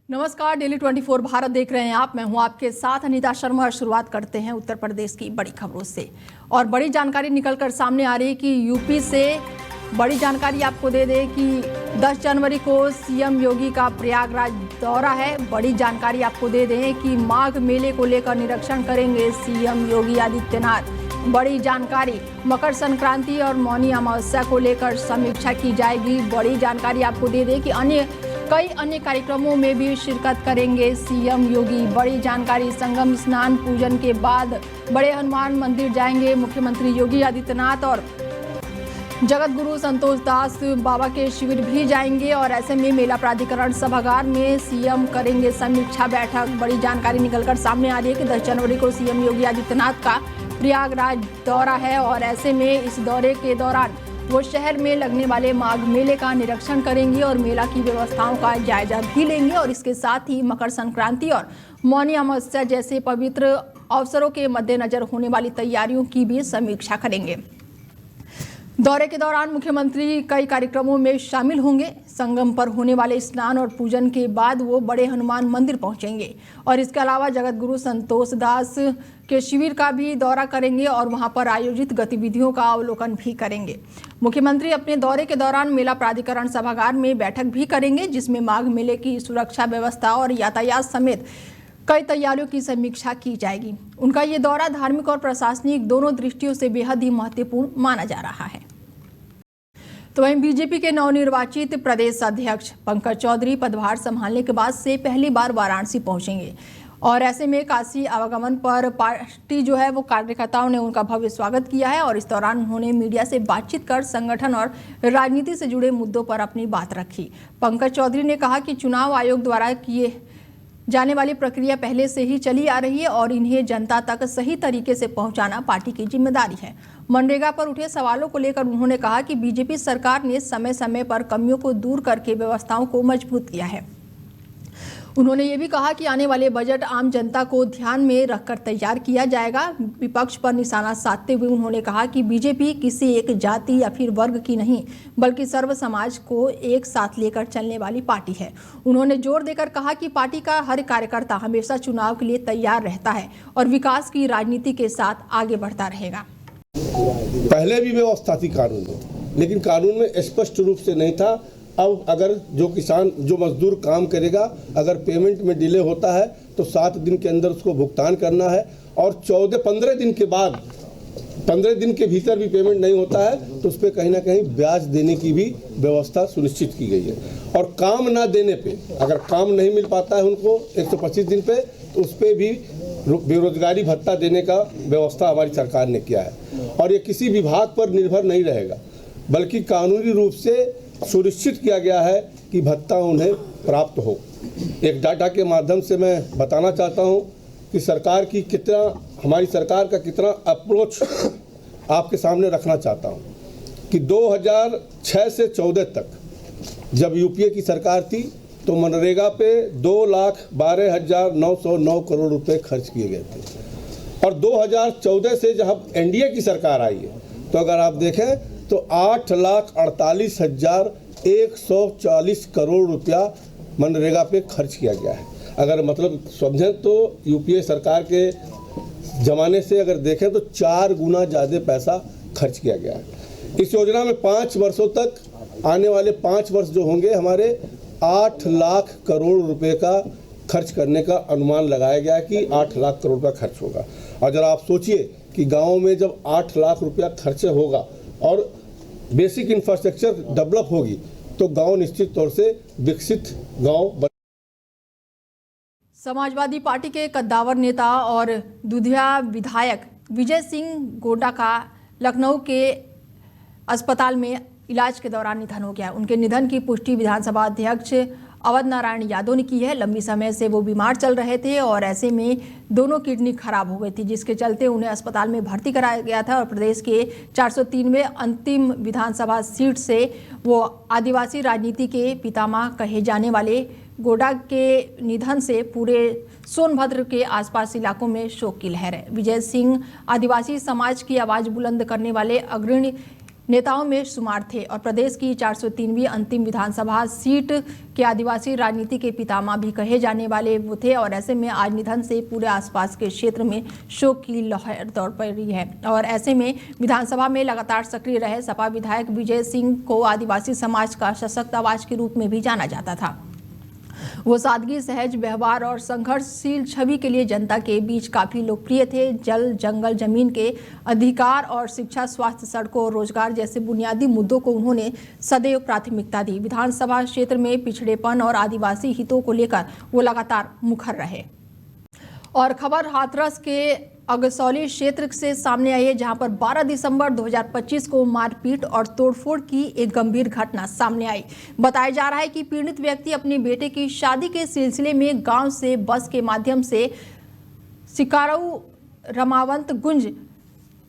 नमस्कार, डेली 24 भारत देख रहे हैं आप। मैं हूं आपके साथ अनीता शर्मा। शुरुआत करते हैं उत्तर प्रदेश की बड़ी खबरों से। और बड़ी जानकारी निकलकर सामने आ रही है कि यूपी से बड़ी जानकारी आपको दे दें कि 10 जनवरी को सीएम योगी का प्रयागराज दौरा है। बड़ी जानकारी आपको दे दें कि माघ मेले को लेकर निरीक्षण करेंगे सीएम योगी आदित्यनाथ। बड़ी जानकारी, मकर संक्रांति और मौनी अमावस्या को लेकर समीक्षा की जाएगी। बड़ी जानकारी आपको दे दें कि कई अन्य कार्यक्रमों में भी शिरकत करेंगे सीएम योगी। बड़ी जानकारी, संगम स्नान पूजन के बाद बड़े हनुमान मंदिर जाएंगे मुख्यमंत्री योगी आदित्यनाथ और जगत गुरु संतोष दास बाबा के शिविर भी जाएंगे। और ऐसे में मेला प्राधिकरण सभागार में सीएम करेंगे समीक्षा बैठक। बड़ी जानकारी निकलकर सामने आ रही है कि 10 जनवरी को सीएम योगी आदित्यनाथ का प्रयागराज दौरा है और ऐसे में इस दौरे के दौरान वो शहर में लगने वाले माघ मेले का निरीक्षण करेंगे और मेला की व्यवस्थाओं का जायजा भी लेंगे। और इसके साथ ही मकर संक्रांति और मौनी अमावस्या जैसे पवित्र अवसरों के मद्देनजर होने वाली तैयारियों की भी समीक्षा करेंगे। दौरे के दौरान मुख्यमंत्री कई कार्यक्रमों में शामिल होंगे। संगम पर होने वाले स्नान और पूजन के बाद वो बड़े हनुमान मंदिर पहुंचेंगे और इसके अलावा जगत गुरु संतोष दास के शिविर का भी दौरा करेंगे और वहां पर आयोजित गतिविधियों का अवलोकन भी करेंगे। मुख्यमंत्री अपने दौरे के दौरान मेला प्राधिकरण सभागार में बैठक भी करेंगे, जिसमें माघ मेले की सुरक्षा व्यवस्था और यातायात समेत कई तैयारियों की समीक्षा की जाएगी। उनका ये दौरा धार्मिक और प्रशासनिक दोनों दृष्टियों से बेहद ही महत्वपूर्ण माना जा रहा है। तो वहीं बीजेपी के नवनिर्वाचित प्रदेश अध्यक्ष पंकज चौधरी पदभार संभालने के बाद से पहली बार वाराणसी पहुंचेंगे और ऐसे में काशी आवागमन पर पार्टी जो है वो कार्यकर्ताओं ने उनका भव्य स्वागत किया है। और इस दौरान उन्होंने मीडिया से बातचीत कर संगठन और राजनीति से जुड़े मुद्दों पर अपनी बात रखी। पंकज चौधरी ने कहा कि चुनाव आयोग द्वारा किए जाने वाली प्रक्रिया पहले से ही चली आ रही है और इन्हें जनता तक सही तरीके से पहुंचाना पार्टी की जिम्मेदारी है। मनरेगा पर उठे सवालों को लेकर उन्होंने कहा कि बीजेपी सरकार ने समय समय पर कमियों को दूर करके व्यवस्थाओं को मजबूत किया है। उन्होंने ये भी कहा कि आने वाले बजट आम जनता को ध्यान में रखकर तैयार किया जाएगा। विपक्ष पर निशाना साधते हुए उन्होंने कहा कि बीजेपी किसी एक जाति या फिर वर्ग की नहीं बल्कि सर्व समाज को एक साथ लेकर चलने वाली पार्टी है। उन्होंने जोर देकर कहा कि पार्टी का हर कार्यकर्ता हमेशा चुनाव के लिए तैयार रहता है और विकास की राजनीति के साथ आगे बढ़ता रहेगा। पहले भी व्यवस्था थी कानून में, लेकिन कानून में स्पष्ट रूप से नहीं था। अब अगर जो मजदूर काम करेगा, अगर पेमेंट में डिले होता है तो 7 दिन के अंदर उसको भुगतान करना है और 15 दिन के बाद 15 दिन के भीतर भी पेमेंट नहीं होता है तो उस पर कहीं ना कहीं ब्याज देने की भी व्यवस्था सुनिश्चित की गई है। और काम ना देने पे, अगर काम नहीं मिल पाता है उनको 125 दिन पे, तो उस पर भी बेरोजगारी भत्ता देने का व्यवस्था हमारी सरकार ने किया है। और ये किसी विभाग पर निर्भर नहीं रहेगा, बल्कि कानूनी रूप से सुनिश्चित किया गया है कि भत्ता उन्हें प्राप्त हो। एक डाटा के माध्यम से मैं बताना चाहता हूं कि हमारी सरकार का कितना अप्रोच आपके सामने रखना चाहता हूं कि 2006 से 14 तक जब यूपीए की सरकार थी तो मनरेगा पे 2,12,909 करोड़ रुपए खर्च किए गए थे। और 2014 से जब एनडीए की सरकार आई है तो अगर आप देखें तो 8,48,140 करोड़ रुपया मनरेगा पे खर्च किया गया है। अगर मतलब समझें तो यूपीए सरकार के ज़माने से अगर देखें तो 4 गुना ज़्यादा पैसा खर्च किया गया है। इस योजना में 5 वर्षों तक, आने वाले 5 वर्ष जो होंगे, हमारे 8 लाख करोड़ रुपए का खर्च करने का अनुमान लगाया गया है कि 8 लाख करोड़ रुपया खर्च होगा। और जरा आप सोचिए कि गाँव में जब 8 लाख रुपया खर्च होगा और बेसिक इंफ्रास्ट्रक्चर डेवलप होगी तो गांव निश्चित तौर से विकसित गांव। समाजवादी पार्टी के कद्दावर नेता और दुधिया विधायक विजय सिंह गोंडा का लखनऊ के अस्पताल में इलाज के दौरान निधन हो गया। उनके निधन की पुष्टि विधानसभा अध्यक्ष अवध नारायण यादव ने की है। लंबी समय से वो बीमार चल रहे थे और ऐसे में दोनों किडनी खराब हो गई थी, जिसके चलते उन्हें अस्पताल में भर्ती कराया गया था। और प्रदेश के 403वें अंतिम विधानसभा सीट से वो आदिवासी राजनीति के पितामह कहे जाने वाले गोंडा के निधन से पूरे सोनभद्र के आसपास इलाकों में शोक की लहर है। विजय सिंह आदिवासी समाज की आवाज़ बुलंद करने वाले अग्रणी नेताओं में शुमार थे और प्रदेश की 403वीं अंतिम विधानसभा सीट के आदिवासी राजनीति के पितामह भी कहे जाने वाले वो थे। और ऐसे में आज निधन से पूरे आसपास के क्षेत्र में शोक की लहर दौड़ पड़ी है। और ऐसे में विधानसभा में लगातार सक्रिय रहे सपा विधायक विजय सिंह को आदिवासी समाज का सशक्त आवाज के रूप में भी जाना जाता था। वो सादगी, सहज व्यवहार और संघर्षशील छवि के लिए जनता के बीच काफी लोकप्रिय थे। जल, जंगल, जमीन के अधिकार और शिक्षा, स्वास्थ्य, सड़कों और रोजगार जैसे बुनियादी मुद्दों को उन्होंने सदैव प्राथमिकता दी। विधानसभा क्षेत्र में पिछड़ेपन और आदिवासी हितों को लेकर वो लगातार मुखर रहे। और खबर हाथरस के अगसौली क्षेत्र से सामने आई है, जहां पर 12 दिसंबर 2025 को मारपीट और तोड़फोड़ की एक गंभीर घटना सामने आई। बताया जा रहा है कि पीड़ित व्यक्ति अपने बेटे की शादी के सिलसिले में गांव से बस के माध्यम से सिकारऊ रमावंत गुंज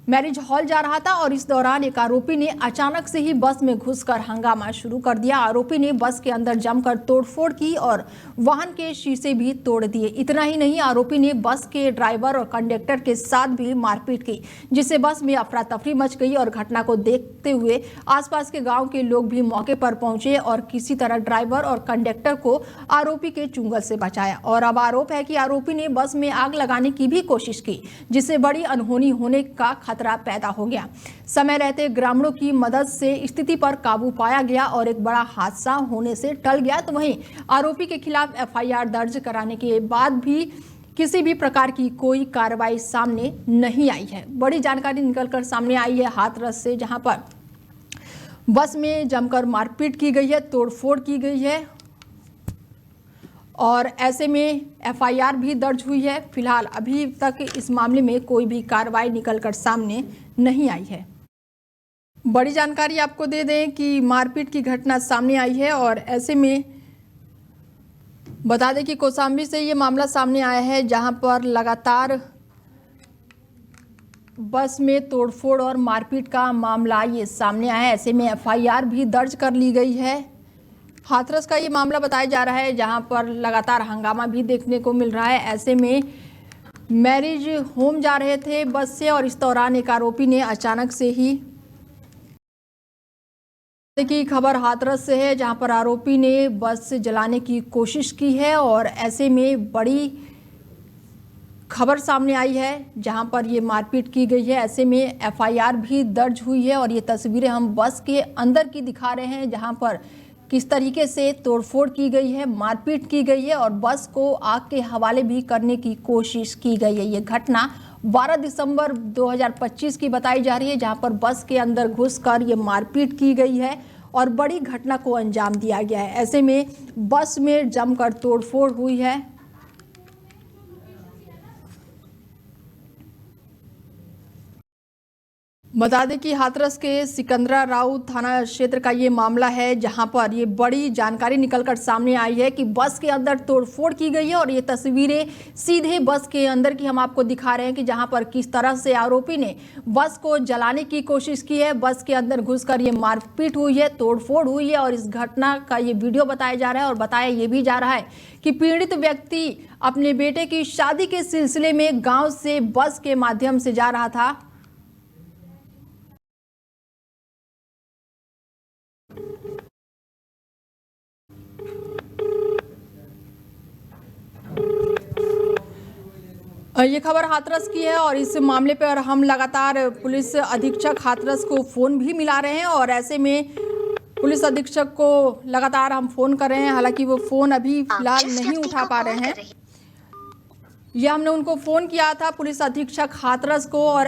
मैरिज हॉल जा रहा था और इस दौरान एक आरोपी ने अचानक से ही बस में घुसकर हंगामा शुरू कर दिया। आरोपी ने बस के अंदर जमकर तोड़फोड़ की और वाहन के शीशे भी तोड़ दिए। इतना ही नहीं, आरोपी ने बस के ड्राइवर और कंडक्टर के साथ भी मारपीट की, जिससे बस में अफरा तफरी मच गई। और घटना को देखते हुए आसपास के गांव के लोग भी मौके पर पहुंचे और किसी तरह ड्राइवर और कंडक्टर को आरोपी के चुंगल से बचाया। और अब आरोप है कि आरोपी ने बस में आग लगाने की भी कोशिश की, जिससे बड़ी अनहोनी होने का खतरा पैदा हो गया। समय रहते ग्रामीणों की मदद से स्थिति पर काबू पाया गया और एक बड़ा हादसा होने से टल गया। तो वहीं आरोपी के खिलाफ एफआईआर दर्ज कराने के बाद भी किसी भी प्रकार की कोई कार्रवाई सामने नहीं आई है। बड़ी जानकारी निकलकर सामने आई है हाथरस से, जहां पर बस में जमकर मारपीट की गई है, तोड़फोड़ की गई है और ऐसे में एफआईआर भी दर्ज हुई है। फिलहाल अभी तक इस मामले में कोई भी कार्रवाई निकलकर सामने नहीं आई है। बड़ी जानकारी आपको दे दें कि मारपीट की घटना सामने आई है और ऐसे में बता दें कि कौशाम्बी से ये मामला सामने आया है, जहां पर लगातार बस में तोड़फोड़ और मारपीट का मामला ये सामने आया है। ऐसे में एफआईआर भी दर्ज कर ली गई है। हाथरस का ये मामला बताया जा रहा है, जहां पर लगातार हंगामा भी देखने को मिल रहा है। ऐसे में मैरिज होम जा रहे थे बस से और इस दौरान एक आरोपी ने अचानक से ही की खबर हाथरस से है, जहां पर आरोपी ने बस जलाने की कोशिश की है और ऐसे में बड़ी खबर सामने आई है, जहां पर ये मारपीट की गई है। ऐसे में एफआईआर भी दर्ज हुई है और ये तस्वीरें हम बस के अंदर की दिखा रहे हैं, जहां पर किस तरीके से तोड़फोड़ की गई है, मारपीट की गई है और बस को आग के हवाले भी करने की कोशिश की गई है। ये घटना 12 दिसंबर 2025 की बताई जा रही है, जहां पर बस के अंदर घुसकर ये मारपीट की गई है और बड़ी घटना को अंजाम दिया गया है। ऐसे में बस में जमकर तोड़फोड़ हुई है। बता दें कि हाथरस के सिकंदरा राव थाना क्षेत्र का ये मामला है, जहां पर ये बड़ी जानकारी निकलकर सामने आई है कि बस के अंदर तोड़फोड़ की गई है और ये तस्वीरें सीधे बस के अंदर की हम आपको दिखा रहे हैं कि जहां पर किस तरह से आरोपी ने बस को जलाने की कोशिश की है। बस के अंदर घुसकर ये मारपीट हुई है, तोड़फोड़ हुई है और इस घटना का ये वीडियो बताया जा रहा है और बताया ये भी जा रहा है कि पीड़ित व्यक्ति अपने बेटे की शादी के सिलसिले में गाँव से बस के माध्यम से जा रहा था। ये खबर हाथरस की है और इस मामले पर हम लगातार पुलिस अधीक्षक हाथरस को फ़ोन भी मिला रहे हैं और ऐसे में पुलिस अधीक्षक को लगातार हम फ़ोन कर रहे हैं, हालांकि वो फ़ोन अभी फिलहाल नहीं उठा पा रहे हैं। ये हमने उनको फ़ोन किया था पुलिस अधीक्षक हाथरस को और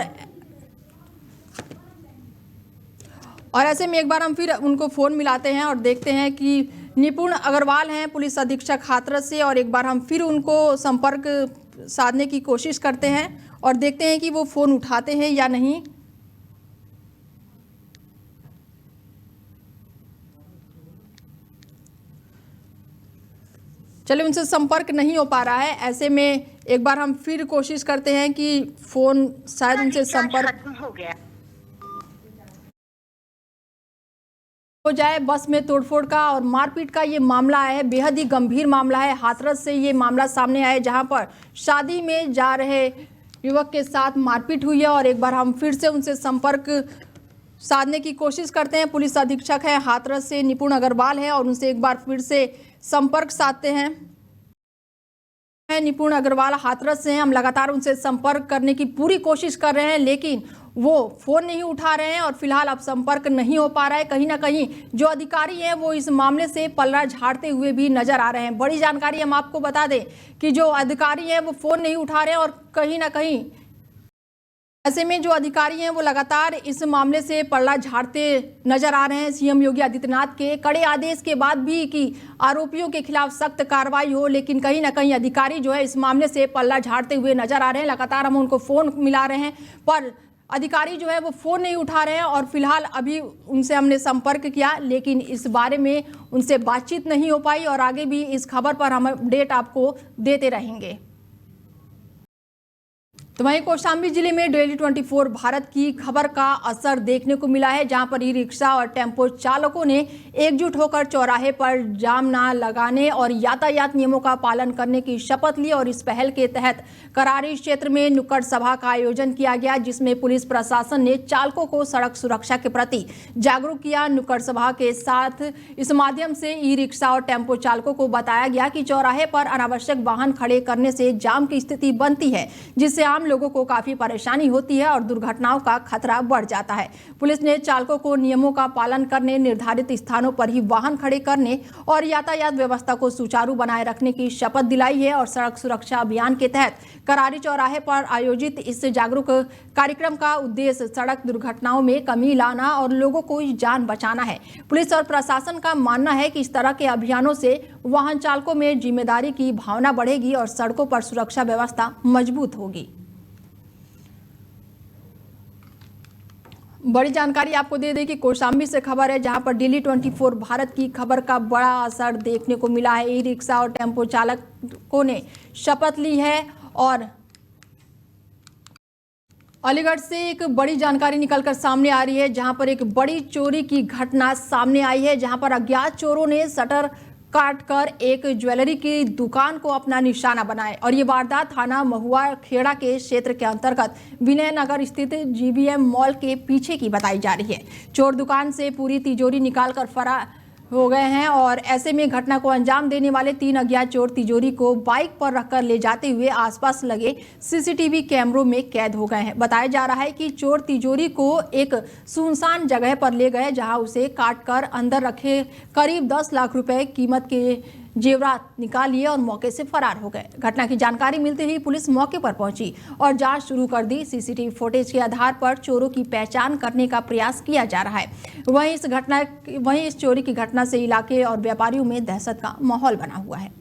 ऐसे में एक बार हम फिर उनको फ़ोन मिलाते हैं और देखते हैं कि निपुण अग्रवाल हैं पुलिस अधीक्षक हाथरस से, और एक बार हम फिर उनको संपर्क साधने की कोशिश करते हैं और देखते हैं कि वो फ़ोन उठाते हैं या नहीं। चलिए, उनसे संपर्क नहीं हो पा रहा है। ऐसे में एक बार हम फिर कोशिश करते हैं कि फ़ोन शायद उनसे संपर्क हो गया हो जाए। बस में तोड़फोड़ का और मारपीट का ये मामला आया है, बेहद ही गंभीर मामला है। हाथरस से ये मामला सामने आया है, जहां पर शादी में जा रहे युवक के साथ मारपीट हुई है और एक बार हम फिर से उनसे संपर्क साधने की कोशिश करते हैं। पुलिस अधीक्षक है हाथरस से निपुण अग्रवाल है और उनसे एक बार फिर से संपर्क साधते हैं। निपुण अग्रवाल हाथरस से हैं, हम लगातार उनसे संपर्क करने की पूरी कोशिश कर रहे हैं लेकिन वो फोन नहीं उठा रहे हैं और फिलहाल अब संपर्क नहीं हो पा रहा है। कहीं ना कहीं जो अधिकारी हैं वो इस मामले से पलड़ा झाड़ते हुए भी नजर आ रहे हैं। बड़ी जानकारी हम आपको बता दें कि जो अधिकारी हैं वो फोन नहीं उठा रहे हैं और कहीं ना कहीं ऐसे में जो अधिकारी हैं वो लगातार इस मामले से पलड़ा झाड़ते नजर आ रहे हैं। सीएम योगी आदित्यनाथ के कड़े आदेश के बाद भी कि आरोपियों के खिलाफ सख्त कार्रवाई हो, लेकिन कहीं ना कहीं अधिकारी जो है इस मामले से पलड़ा झाड़ते हुए नजर आ रहे हैं। लगातार हम उनको फोन मिला रहे हैं पर अधिकारी जो है वो फोन नहीं उठा रहे हैं और फिलहाल अभी उनसे हमने संपर्क किया लेकिन इस बारे में उनसे बातचीत नहीं हो पाई और आगे भी इस खबर पर हम अपडेट आपको देते रहेंगे। तो वहीं कौशाम्बी जिले में डेली 24 भारत की खबर का असर देखने को मिला है, जहां पर ई रिक्शा और टेम्पो चालकों ने एकजुट होकर चौराहे पर जाम न लगाने और यातायात नियमों का पालन करने की शपथ ली। और इस पहल के तहत करारी क्षेत्र में नुक्कड़ सभा का आयोजन किया गया, जिसमें पुलिस प्रशासन ने चालकों को सड़क सुरक्षा के प्रति जागरूक किया। नुक्कड़ सभा के साथ इस माध्यम से ई रिक्शा और टेम्पो चालकों को बताया गया कि चौराहे पर अनावश्यक वाहन खड़े करने से जाम की स्थिति बनती है, जिससे आम लोगों को काफी परेशानी होती है और दुर्घटनाओं का खतरा बढ़ जाता है। पुलिस ने चालकों को नियमों का पालन करने, निर्धारित स्थानों पर ही वाहन खड़े करने और यातायात व्यवस्था को सुचारू बनाए रखने की शपथ दिलाई है। और सड़क सुरक्षा अभियान के तहत करारी चौराहे पर आयोजित इस जागरूक कार्यक्रम का उद्देश्य सड़क दुर्घटनाओं में कमी लाना और लोगों को जान बचाना है। पुलिस और प्रशासन का मानना है कि इस तरह के अभियानों से वाहन चालकों में जिम्मेदारी की भावना बढ़ेगी और सड़कों पर सुरक्षा व्यवस्था मजबूत होगी। बड़ी जानकारी आपको दे दें कि कौशाम्बी से खबर है, जहां पर डेली 24 भारत की खबर का बड़ा असर देखने को मिला है। ई रिक्शा और टेम्पो चालकों ने शपथ ली है और अलीगढ़ से एक बड़ी जानकारी निकलकर सामने आ रही है, जहां पर एक बड़ी चोरी की घटना सामने आई है, जहां पर अज्ञात चोरों ने शटर काटकर एक ज्वेलरी की दुकान को अपना निशाना बनाए। और ये वारदात थाना महुआ खेड़ा के क्षेत्र के अंतर्गत विनय नगर स्थित जीबीएम मॉल के पीछे की बताई जा रही है। चोर दुकान से पूरी तिजोरी निकालकर फरार हो गए हैं और ऐसे में घटना को अंजाम देने वाले 3 अज्ञात चोर तिजोरी को बाइक पर रखकर ले जाते हुए आसपास लगे सीसीटीवी कैमरों में कैद हो गए हैं। बताया जा रहा है कि चोर तिजोरी को एक सुनसान जगह पर ले गए, जहां उसे काटकर अंदर रखे करीब 10 लाख रुपए कीमत के जेवरात निकाल लिए और मौके से फरार हो गए। घटना की जानकारी मिलते ही पुलिस मौके पर पहुंची और जांच शुरू कर दी। सीसीटीवी फुटेज के आधार पर चोरों की पहचान करने का प्रयास किया जा रहा है। वहीं इस चोरी की घटना से इलाके और व्यापारियों में दहशत का माहौल बना हुआ है।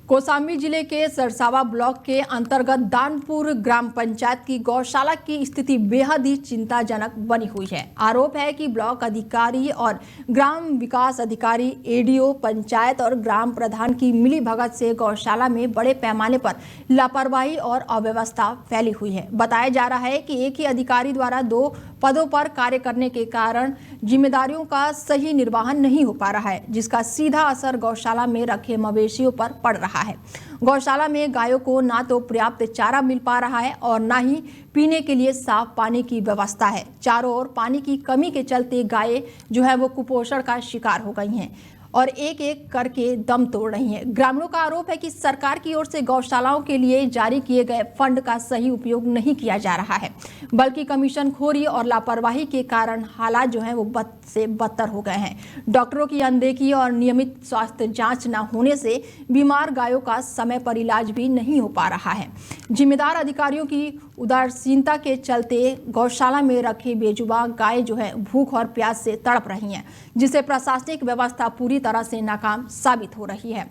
कौशाम्बी जिले के सरसावा ब्लॉक के अंतर्गत दानपुर ग्राम पंचायत की गौशाला की स्थिति बेहद ही चिंताजनक बनी हुई है। आरोप है कि ब्लॉक अधिकारी और ग्राम विकास अधिकारी, एडीओ, पंचायत और ग्राम प्रधान की मिलीभगत से गौशाला में बड़े पैमाने पर लापरवाही और अव्यवस्था फैली हुई है। बताया जा रहा है कि एक ही अधिकारी द्वारा 2 पदों पर कार्य करने के कारण जिम्मेदारियों का सही निर्वहन नहीं हो पा रहा है, जिसका सीधा असर गौशाला में रखे मवेशियों पर पड़ रहा है। गौशाला में गायों को ना तो पर्याप्त चारा मिल पा रहा है और ना ही पीने के लिए साफ पानी की व्यवस्था है। चारों ओर पानी की कमी के चलते गायें जो है वो कुपोषण का शिकार हो गई हैं और एक एक करके दम तोड़ रही हैं। ग्रामीणों का आरोप है कि सरकार की ओर से गौशालाओं के लिए जारी किए गए फंड का सही उपयोग नहीं किया जा रहा है, बल्कि कमीशनखोरी और लापरवाही के कारण हालात जो हैं वो बद से बदतर हो गए हैं। डॉक्टरों की अनदेखी और नियमित स्वास्थ्य जांच न होने से बीमार गायों का समय पर इलाज भी नहीं हो पा रहा है। जिम्मेदार अधिकारियों की उदासीनता के चलते गौशाला में रखे बेजुबान गाय जो है भूख और प्यास से तड़प रही हैं, जिससे प्रशासनिक व्यवस्था पूरी तरह से नाकाम साबित हो रही है।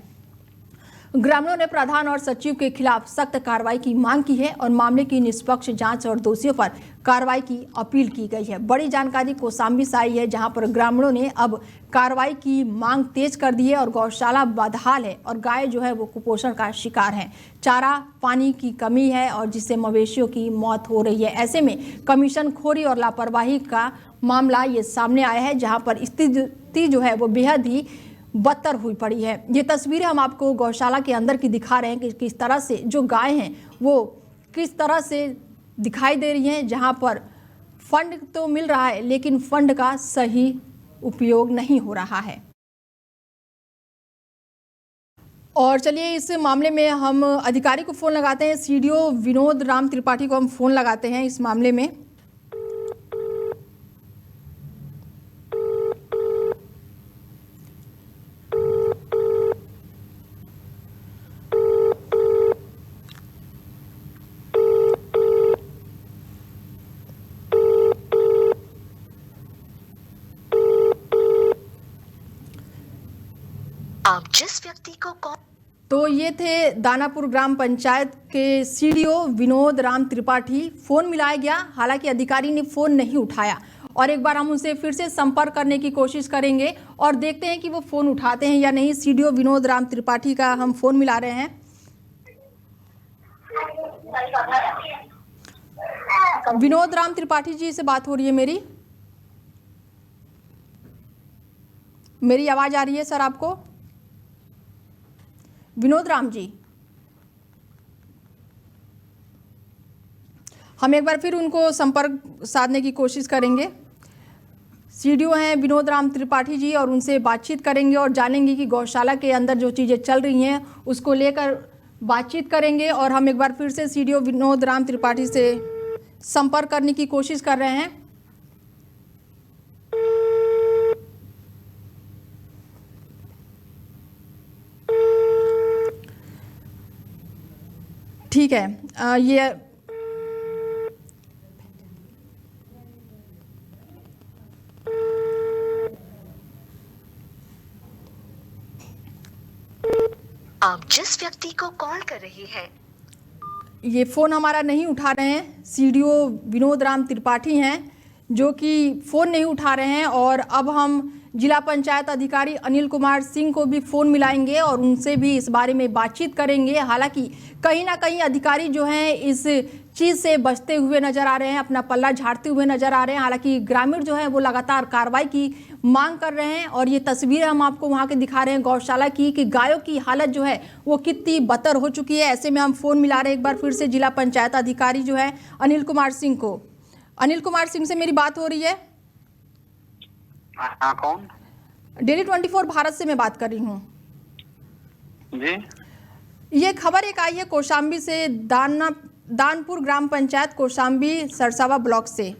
ग्रामीणों ने प्रधान और सचिव के खिलाफ सख्त कार्रवाई की मांग की है और मामले की निष्पक्ष जांच और दोषियों पर कार्रवाई की अपील की गई है। बड़ी जानकारी कौशाम्बी से आई है, जहां पर ग्रामीणों ने अब कार्रवाई की मांग तेज कर दी है और गौशाला बदहाल है और गाय जो है वो कुपोषण का शिकार है। चारा पानी की कमी है और जिससे मवेशियों की मौत हो रही है। ऐसे में कमीशनखोरी और लापरवाही का मामला ये सामने आया है, जहां पर स्थिति जो है वो बेहद ही बदतर हुई पड़ी है। ये तस्वीरें हम आपको गौशाला के अंदर की दिखा रहे हैं कि किस तरह से जो गाय हैं वो किस तरह से दिखाई दे रही हैं, जहां पर फंड तो मिल रहा है लेकिन फंड का सही उपयोग नहीं हो रहा है। और चलिए इस मामले में हम अधिकारी को फ़ोन लगाते हैं, सीडीओ विनोद राम त्रिपाठी को हम फ़ोन लगाते हैं इस मामले में। आप जिस व्यक्ति को कॉल। तो ये थे दानापुर ग्राम पंचायत के सीडीओ विनोद राम त्रिपाठी। फ़ोन मिलाया गया, हालांकि अधिकारी ने फ़ोन नहीं उठाया और एक बार हम उनसे फिर से संपर्क करने की कोशिश करेंगे और देखते हैं कि वो फ़ोन उठाते हैं या नहीं। सीडीओ विनोद राम त्रिपाठी का हम फ़ोन मिला रहे हैं। विनोद राम त्रिपाठी जी से बात हो रही है मेरी आवाज़ आ रही है सर आपको? विनोद राम जी, हम एक बार फिर उनको संपर्क साधने की कोशिश करेंगे। सीडीओ हैं विनोद राम त्रिपाठी जी और उनसे बातचीत करेंगे और जानेंगे कि गौशाला के अंदर जो चीज़ें चल रही हैं उसको लेकर बातचीत करेंगे। और हम एक बार फिर से सीडीओ विनोद राम त्रिपाठी से संपर्क करने की कोशिश कर रहे हैं। ठीक है, ये आप जिस व्यक्ति को कॉल कर रही हैं ये फ़ोन हमारा नहीं उठा रहे हैं। सीडीओ विनोद राम त्रिपाठी हैं जो कि फ़ोन नहीं उठा रहे हैं और अब हम जिला पंचायत अधिकारी अनिल कुमार सिंह को भी फ़ोन मिलाएंगे और उनसे भी इस बारे में बातचीत करेंगे। हालांकि कहीं ना कहीं अधिकारी जो हैं इस चीज़ से बचते हुए नज़र आ रहे हैं, अपना पल्ला झाड़ते हुए नज़र आ रहे हैं। हालांकि ग्रामीण जो हैं वो लगातार कार्रवाई की मांग कर रहे हैं और ये तस्वीर हम आपको वहाँ के दिखा रहे हैं गौशाला की कि गायों की हालत जो है वो कितनी बदतर हो चुकी है। ऐसे में हम फ़ोन मिला रहे हैं एक बार फिर से जिला पंचायत अधिकारी जो है अनिल कुमार सिंह को। अनिल कुमार सिंह से मेरी बात हो रही है? हाँ, कौन? डेली 24 भारत से मैं बात कर रही हूँ जी। ये खबर एक आई है कौशाम्बी से, दानपुर ग्राम पंचायत कौशाम्बी सरसावा ब्लॉक से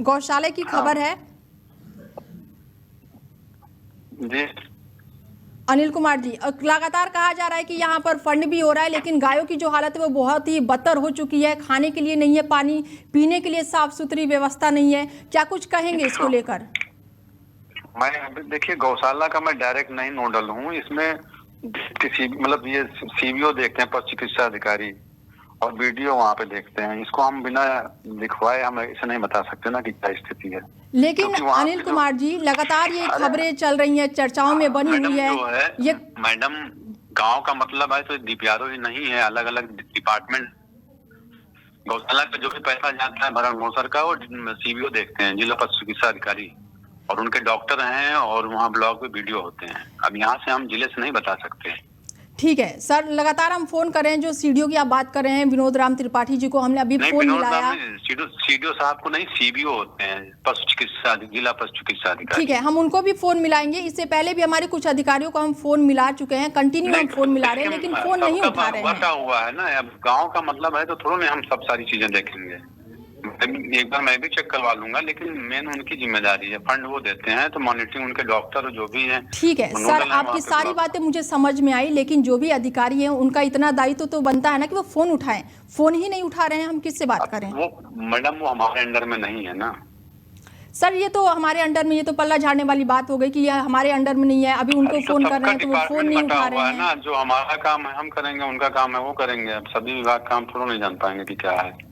गौशाला की खबर है। जी अनिल कुमार जी, लगातार कहा जा रहा है कि यहाँ पर फंड भी हो रहा है लेकिन गायों की जो हालत है वो बहुत ही बदतर हो चुकी है। खाने के लिए नहीं है पानी, पीने के लिए साफ सुथरी व्यवस्था नहीं है। क्या कुछ कहेंगे इसको लेकर? मैं देखिए गौशाला का मैं डायरेक्ट नहीं नोडल हूँ, इसमें किसी मतलब ये सीबीओ देखते हैं, पशु चिकित्सा अधिकारी, और वीडियो वहाँ पे देखते हैं। इसको हम बिना दिखवाए हम इसे नहीं बता सकते ना कि क्या स्थिति है। लेकिन अनिल कुमार जी लगातार ये खबरें चल रही हैं, चर्चाओं में बनी हुई है ये। मैडम गांव का मतलब है तो डीपीआरओ ही नहीं है, अलग अलग डिपार्टमेंट। गौशाला पे जो भी पैसा जाता है भरण पोषण का वो सीबीओ देखते हैं, जिला पशु चिकित्सा अधिकारी, और उनके डॉक्टर हैं और वहाँ ब्लॉक पे वीडियो होते हैं। अब यहाँ से हम जिले से नहीं बता सकते। ठीक है सर, लगातार हम फोन कर रहे हैं। जो सीडीओ की आप बात कर रहे हैं विनोद राम त्रिपाठी जी को हमने अभी फोन मिलाया। सीडीओ साहब को नहीं, सीबीओ होते हैं, पशु चिकित्सा, जिला पशु चिकित्सा अधिकारी। ठीक है, हम उनको भी फोन मिलाएंगे। इससे पहले भी हमारे कुछ अधिकारियों को हम फोन मिला चुके हैं, कंटिन्यू हम फोन मिला रहे हैं लेकिन फोन नहीं उठा रहे हैं। हुआ है ना, अब गाँव का मतलब है तो थोड़ा नहीं हम सब सारी चीजें देखेंगे। एक बार मैं भी चेक करवा लूंगा, लेकिन मेन उनकी जिम्मेदारी है। फंड वो देते हैं तो मॉनिटरिंग उनके डॉक्टर जो भी हैं। ठीक है सर, आपकी सारी बातें मुझे समझ में आई, लेकिन जो भी अधिकारी हैं उनका इतना दायित्व तो बनता है ना कि वो फोन उठाएं। फोन ही नहीं उठा रहे हैं, हम किससे बात करें? वो मैडम वो हमारे अंडर में नहीं है ना सर। ये तो हमारे अंडर में, ये तो पल्ला झाड़ने वाली बात हो गई कि यह हमारे अंडर में नहीं है। अभी उनको फोन कर रहे हैं तो वो फोन नहीं उठा रहे हैं ना। जो हमारा काम है हम करेंगे, उनका काम है वो करेंगे। अब सभी विभाग काम थोड़ा नहीं जान पाएंगे कि क्या है।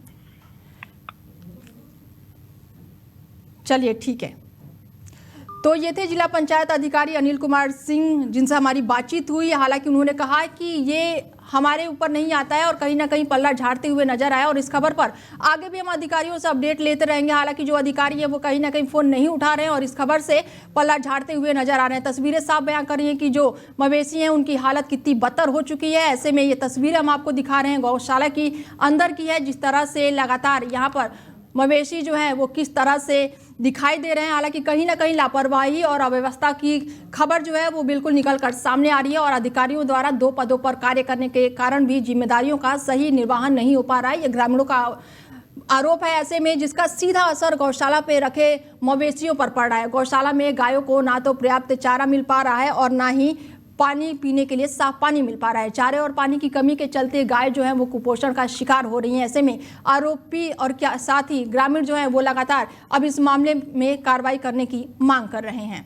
चलिए ठीक है, तो ये थे जिला पंचायत अधिकारी अनिल कुमार सिंह जिनसे हमारी बातचीत हुई। हालांकि उन्होंने कहा कि ये हमारे ऊपर नहीं आता है और कहीं ना कहीं पल्ला झाड़ते हुए नजर आया और इस खबर पर आगे भी हम अधिकारियों से अपडेट लेते रहेंगे। हालांकि जो अधिकारी है वो कहीं ना कहीं फोन नहीं उठा रहे हैं और इस खबर से पल्ला झाड़ते हुए नजर आ रहे हैं। तस्वीरें साफ बयां कर रही हैं कि जो मवेशी हैं उनकी हालत कितनी बदतर हो चुकी है। ऐसे में ये तस्वीरें हम आपको दिखा रहे हैं गौशाला की अंदर की है, जिस तरह से लगातार यहाँ पर मवेशी जो है वो किस तरह से दिखाई दे रहे हैं। हालांकि कहीं ना कहीं लापरवाही और अव्यवस्था की खबर जो है वो बिल्कुल निकल कर सामने आ रही है और अधिकारियों द्वारा 2 पदों पर कार्य करने के कारण भी जिम्मेदारियों का सही निर्वहन नहीं हो पा रहा है। ये ग्रामीणों का आरोप है, ऐसे में जिसका सीधा असर गौशाला पे रखे मवेशियों पर पड़ रहा है। गौशाला में गायों को ना तो पर्याप्त चारा मिल पा रहा है और ना ही पानी पीने के लिए साफ पानी मिल पा रहा है। चारे और पानी की कमी के चलते गाय जो है वो कुपोषण का शिकार हो रही हैं। ऐसे में आरोपी और क्या साथ ही ग्रामीण जो है वो लगातार अब इस मामले में कार्रवाई करने की मांग कर रहे हैं।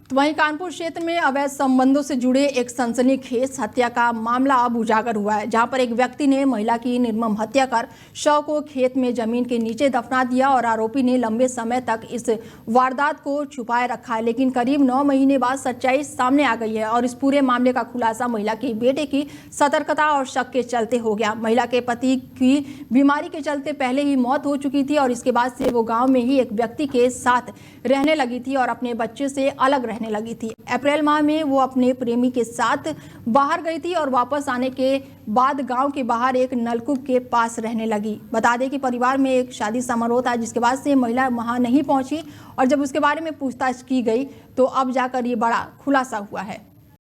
तो वहीं कानपुर क्षेत्र में अवैध संबंधों से जुड़े एक सनसनीखेज हत्या का मामला अब उजागर हुआ है, जहां पर एक व्यक्ति ने महिला की निर्मम हत्या कर शव को खेत में जमीन के नीचे दफना दिया और आरोपी ने लंबे समय तक इस वारदात को छुपाए रखा है। लेकिन करीब 9 महीने बाद सच्चाई सामने आ गई है और इस पूरे मामले का खुलासा महिला के बेटे की सतर्कता और शक के चलते हो गया। महिला के पति की बीमारी के चलते पहले ही मौत हो चुकी थी और इसके बाद से वो गाँव में ही एक व्यक्ति के साथ रहने लगी थी और अपने बच्चे से अलग रहने लगी थी। अप्रैल माह में वो अपने प्रेमी के साथ बाहर गई थी और वापस आने के बाद गांव के बाहर एक नलकूप के पास रहने लगी। बता दें कि परिवार में एक शादी समारोह था, जिसके बाद से महिला वहां नहीं पहुंची और जब उसके बारे में पूछताछ की गई तो अब जाकर ये बड़ा खुलासा हुआ है।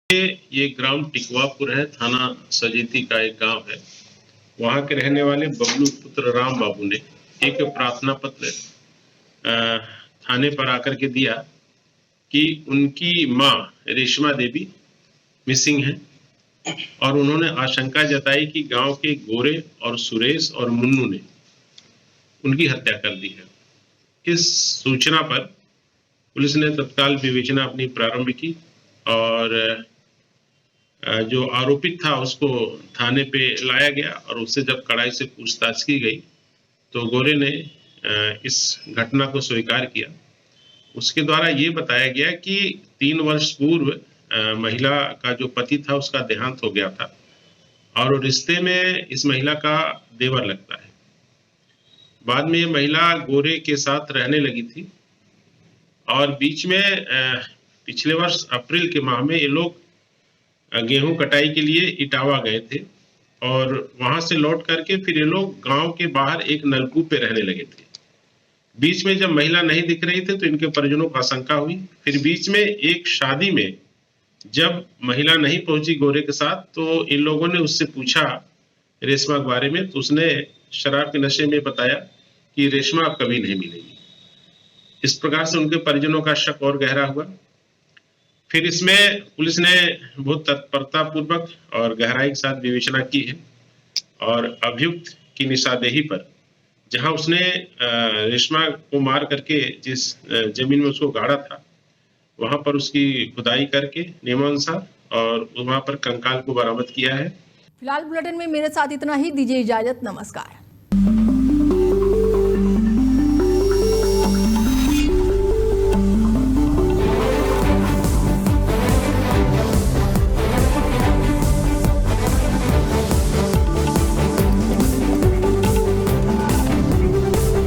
ये ग्राम टिकवापुर है, थाना सजीती का एक गाँव है। वहाँ के रहने वाले बबलू पुत्र राम बाबू ने एक प्रार्थना पत्र थाने पर आकर के दिया कि उनकी मां रेशमा देवी मिसिंग है और उन्होंने आशंका जताई कि गांव के गोरे और सुरेश और मुन्नू ने उनकी हत्या कर दी है। इस सूचना पर पुलिस ने तत्काल विवेचना अपनी प्रारंभ की और जो आरोपित था उसको थाने पे लाया गया और उससे जब कड़ाई से पूछताछ की गई तो गोरे ने इस घटना को स्वीकार किया। उसके द्वारा ये बताया गया कि 3 वर्ष पूर्व महिला का जो पति था उसका देहांत हो गया था और रिश्ते में इस महिला का देवर लगता है। बाद में ये महिला गोरे के साथ रहने लगी थी और बीच में पिछले वर्ष अप्रैल के माह में ये लोग गेहूं कटाई के लिए इटावा गए थे और वहां से लौट करके फिर ये लोग गांव के बाहर एक नलकूप पे रहने लगे थे। बीच में जब महिला नहीं दिख रही थी तो इनके परिजनों को आशंका हुई। फिर बीच में एक शादी में जब महिला नहीं पहुंची गोरे के साथ तो इन लोगों ने उससे पूछा रेशमा के बारे में, तो उसने शराब के नशे में बताया कि रेशमा अब कभी नहीं मिलेगी। इस प्रकार से उनके परिजनों का शक और गहरा हुआ। फिर इसमें पुलिस ने बहुत तत्परता पूर्वक और गहराई के साथ विवेचना की है और अभियुक्त की निशानदेही पर जहां उसने रेशमा को मार करके जिस जमीन में उसको गाड़ा था वहां पर उसकी खुदाई करके नियमानुसार और वहां पर कंकाल को बरामद किया है। फिलहाल बुलेटिन में मेरे साथ इतना ही। दीजिए इजाजत, नमस्कार।